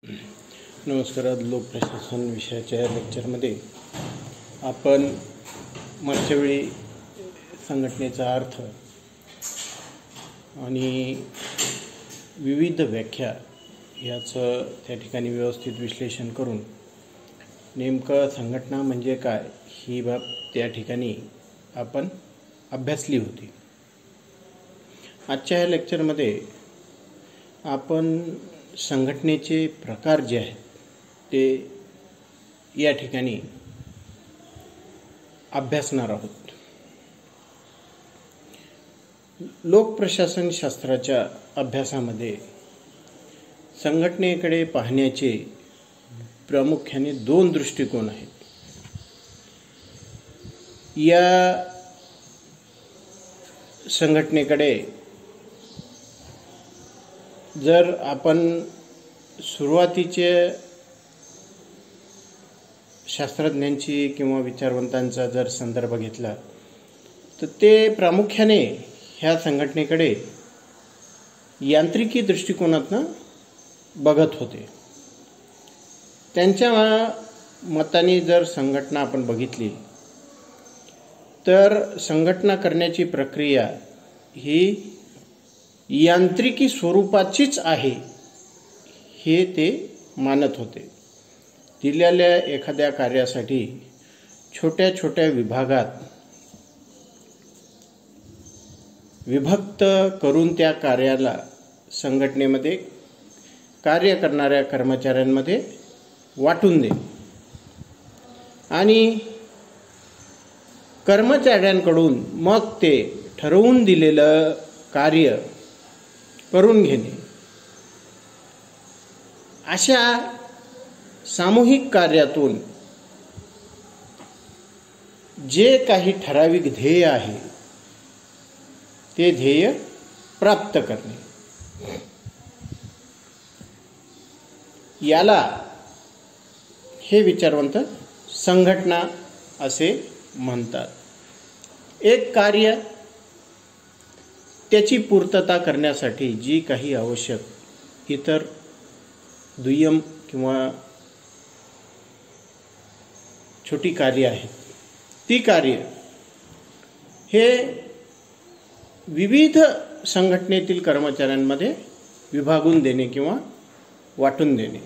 नमस्कार. आज लोकप्रशासन विषयाच्या लेक्चरमध्ये आपण मागच्या वेळी संघटनेचा अर्थ आणि विविध व्याख्या याचं त्या ठिकाणी व्यवस्थित विश्लेषण करून नेमकं संघटना म्हणजे काय ही बाब त्या ठिकाणी आपण अभ्यासली होती. आजच्या या लेक्चरमध्ये आपण संघटनेचे प्रकार जे आहेत ते या ठिकाणी अभ्यासणार आहोत. लोकप्रशासन शास्त्राच्या अभ्यासामध्ये संघटनेकडे पाहण्याचे प्रामुख्याने दोन दृष्टिकोन आहेत. या संघटनेकडे जर आपण सुरुवातीचे शास्त्रज्ञांची किंवा विचारवंतांचा जर संदर्भ घेतला तर ते प्रामुख्याने ह्या संघटनेकडे यांत्रिकी दृष्टिकोनातून बघत होते. त्यांच्या मताने जर संघटना आपण बघितली तर संघटना करण्याची प्रक्रिया ही यांत्रिकी स्वरूपाचीच आहे हे ते मानत होते. दिलेल्या एखाद्या कार्यासाठी छोट्या छोट्या विभागात विभक्त करून त्या कार्याला संघटनेमध्ये कार्य करणाऱ्या कर्मचाऱ्यांमध्ये वाटून दे आणि कर्मचाऱ्यांकडून मग ते ठरवून दिलेलं कार्य करून घेणे, अशा सामूहिक कार्यातून जे काही ठराविक ध्येय आहे ते ध्येय प्राप्त करणे, याला हे विचारवंत संघटना असे म्हणतात. एक कार्य त्याची पूर्तता करण्यासाठी जी काही आवश्यक इतर दुय्यम किंवा छोटी कार्य आहेत ती कार्य हे विविध संघटनेतील कर्मचाऱ्यांमध्ये विभागून देणे किंवा वाटून देणे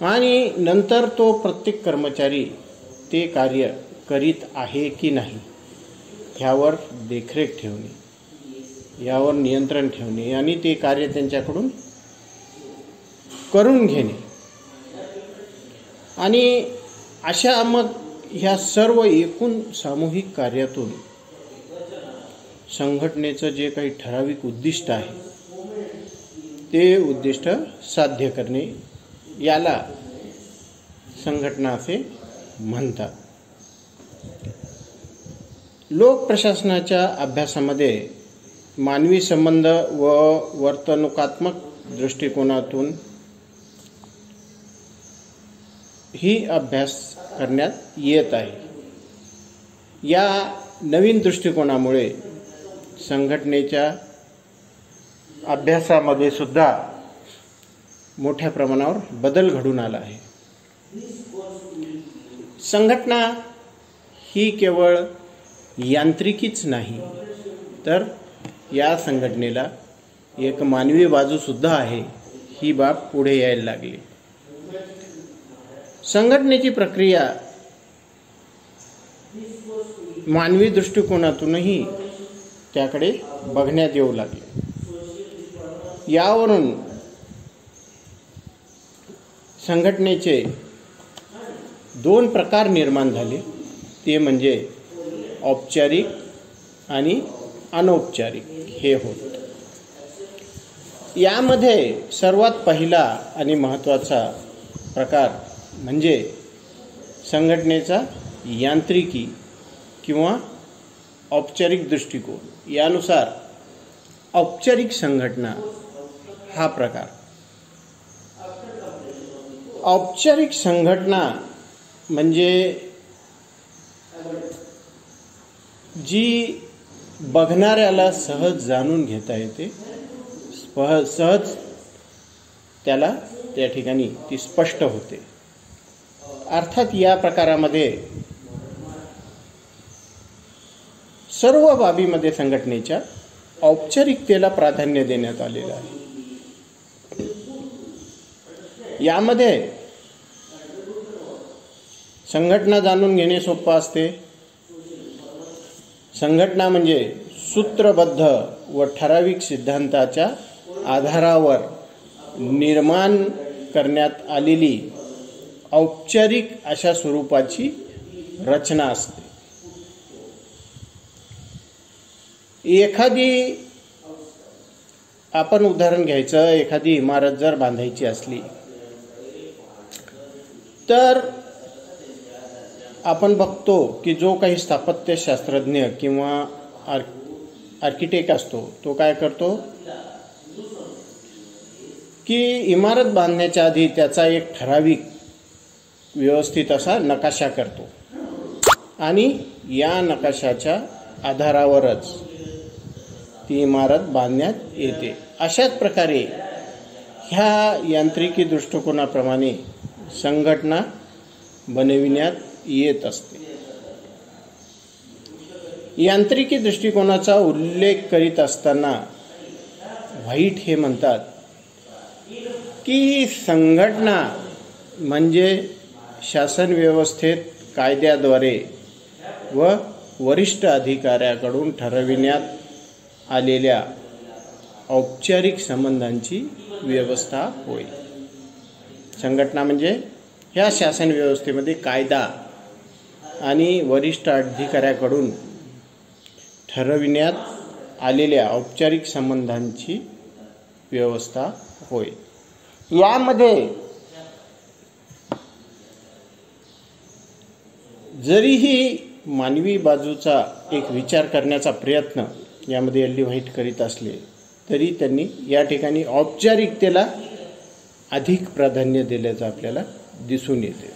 आणि नंतर तो प्रत्येक कर्मचारी ते कार्य करीत आहे की नाही ह्यावर देखरेख ठेवणे, यावर नियंत्रण ठेवणे आणि ते कार्य त्यांच्याकडून करून घेणे आणि अशा मग ह्या सर्व एकूण सामूहिक कार्यातून संघटनेचं जे काही ठराविक उद्दिष्ट आहे ते उद्दिष्ट साध्य करणे, याला संघटना असे म्हणतात. लोकप्रशासनाच्या अभ्यासामध्ये मानवी संबंध व वर्तणुकात्मक दृष्टिकोनातून ही अभ्यास करण्यात येत आहे. या नवीन दृष्टिकोनामुळे संघटनेच्या अभ्यासामध्ये सुद्धा मोठ्या प्रमाणावर बदल घडून आला आहे. संघटना ही केवळ यांत्रिकीच नाही तर या संघटनेला एक मानवी बाजूसुद्धा आहे ही बाब पुढे यायला लागली. संघटनेची प्रक्रिया मानवी दृष्टिकोनातूनही त्याकडे बघण्यात येऊ लागली. यावरून संघटनेचे दोन प्रकार निर्माण झाले, ते म्हणजे औपचारिक आणि अनौपचारिक हे होत. यामध्ये सर्वात पहिला आणि महत्त्वाचा प्रकार म्हणजे संघटनेचा यांत्रिकी किंवा औपचारिक दृष्टिकोन. यानुसार औपचारिक संघटना हा प्रकार. औपचारिक संघटना म्हणजे जी बघणाऱ्याला सहज जाणून घेता येते, सहज त्याला त्या ठिकाणी ती स्पष्ट होते. अर्थात या प्रकारामध्ये सर्व बाबीमध्ये संघटनेच्या औपचारिकतेला प्राधान्य देण्यात आलेलं आहे. यामध्ये संघटना जाणून घेणे सोपं असते. संघटना म्हणजे सूत्रबद्ध व ठराविक सिद्धांताच्या आधारावर निर्माण करण्यात आलेली औपचारिक अशा स्वरूपाची रचना असते. एखादी आपण उदाहरण घ्यायचं, एखादी इमारत जर बांधायची असली तर आपण बघतो की जो काही स्थापत्यशास्त्रज्ञ किंवा आर्किटेक्ट असतो तो काय करतो की इमारत बांधण्याच्या आधी त्याचा एक ठराविक व्यवस्थित असा नकाशा करतो आणि या नकाशाच्या आधारावरच ती इमारत बांधण्यात येते. अशाच प्रकारे ह्या यांत्रिकी दृष्टिकोनाप्रमाणे संघटना बनविण्यात येत असते. यांत्रिकी दृष्टिकोनाचा उल्लेख करीत असताना व्हाईट हे म्हणतात की संघटना म्हणजे शासन व्यवस्थेत कायद्याद्वारे व वरिष्ठ अधिकाऱ्याकडून ठरविण्यात आलेल्या औपचारिक संबंधांची व्यवस्था होय. संघटना म्हणजे ह्या शासन व्यवस्थेमध्ये कायदा आणि वरिष्ठ अधिकाऱ्याकडून ठरविण्यात आलेल्या औपचारिक संबंधांची व्यवस्था होय. यामध्ये जरीही मानवी बाजूचा एक विचार करण्याचा प्रयत्न यामध्ये एल डी व्हाईट करीत असले तरी त्यांनी या ठिकाणी औपचारिकतेला अधिक प्राधान्य दिल्याचं आपल्याला दिसून येते.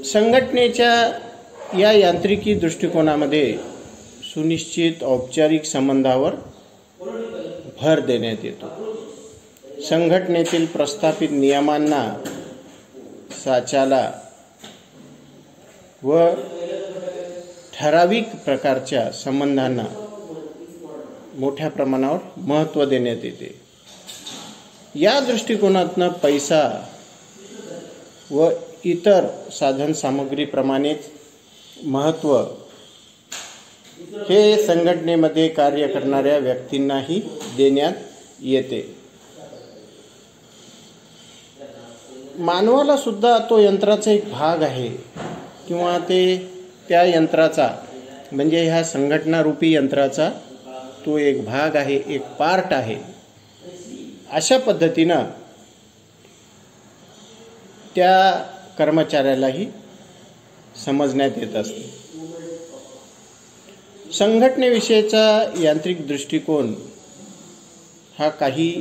संघटनेच्या या यांत्रिकी दृष्टिकोनामध्ये सुनिश्चित औपचारिक संबंधावर भर देण्यात येतो. संघटनेतील प्रस्थापित नियमांना, साच्याला व ठराविक प्रकारच्या संबंधांना मोठ्या प्रमाणावर महत्त्व देण्यात येते. या दृष्टिकोनातून पैसा व इतर साधन सामग्रीप्रमाणेच महत्त्व हे संघटनेमध्ये कार्य करणाऱ्या व्यक्तींनाही देण्यात येते. मानवाला सुद्धा तो यंत्राचा एक भाग आहे किंवा ते त्या यंत्राचा म्हणजे ह्या संघटनारूपी यंत्राचा तो एक भाग आहे, एक पार्ट आहे. अशा पद्धतीनं त्या कर्मचाऱ्यालाही समजण्यात येत असते. संघटनेविषयीचा यांत्रिक दृष्टिकोन हा काही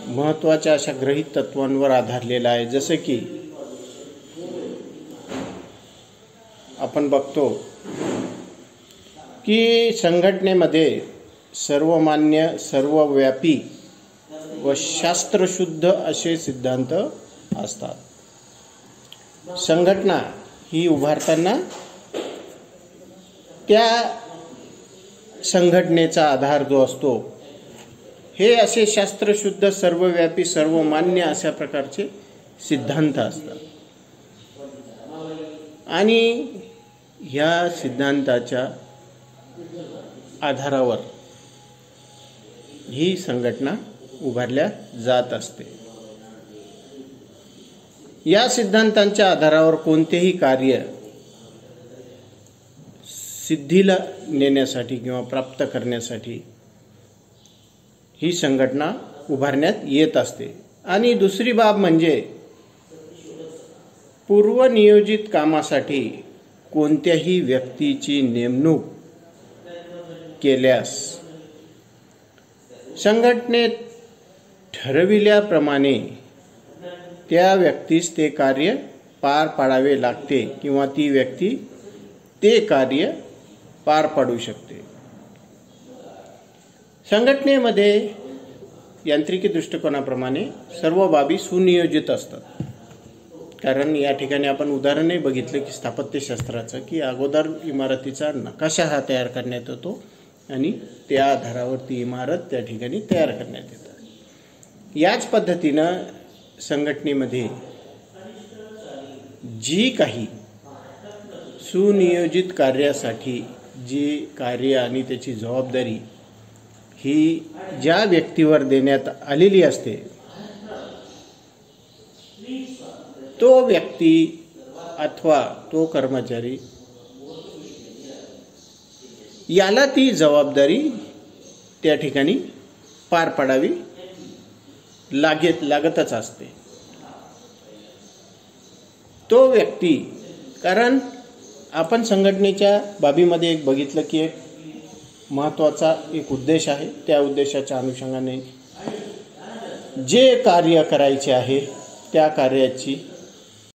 महत्त्वाच्या अशा गृहीत तत्वांवर आधारलेला आहे. जसं की आपण बघतो की संघटनेमध्ये सर्वमान्य, सर्वव्यापी व शास्त्रशुद्ध असे सिद्धांत असतात. संघटना ही उभारताना त्या संघटनेचा आधार जो असतो हे असे शास्त्रशुद्ध, सर्वव्यापी, सर्वमान्य अशा प्रकारचे सिद्धांत असतात आणि ह्या सिद्धांताच्या आधारावर ही संघटना उभारल्या जात असते. या सिद्धांतांच्या आधारावर कोणतेही कार्य सिद्धीला नेण्यासाठी किंवा प्राप्त करण्यासाठी ही संघटना उभारण्यात येत असते. आणि दुसरी बाब म्हणजे पूर्वनियोजित कामासाठी कोणत्याही व्यक्तीची नेमणूक केल्यास संघटनेत ठरविल्याप्रमाणे त्या व्यक्तीस ते कार्य पार पाडावे लागते किंवा ती व्यक्ती ते कार्य पार पाडू शकते. संघटनेमध्ये यांत्रिकी दृष्टिकोनाप्रमाणे सर्व बाबी सुनियोजित असतात. कारण या ठिकाणी आपण उदाहरणही बघितलं की स्थापत्यशास्त्राचं, की अगोदर इमारतीचा नकाशा हा तयार करण्यात येतो आणि त्या आधारावरती इमारत त्या ठिकाणी तयार करण्यात येतात. याच पद्धतीनं संघटनेमध्ये जी काही सुनियोजित कार्यासाठी जी कार्य आणि त्याची जबाबदारी ही ज्या व्यक्तीवर देण्यात आलेली असते, तो व्यक्ती अथवा तो कर्मचारी याला ती जबाबदारी त्या ठिकाणी पार पाडावी लागतच असते. तो व्यक्ती, कारण आपण संघटनेच्या बाबीमध्ये एक बघितलं की एक महत्त्वाचा एक उद्देश आहे. त्या उद्देशाच्या अनुषंगाने जे कार्य करायचे आहे त्या कार्याची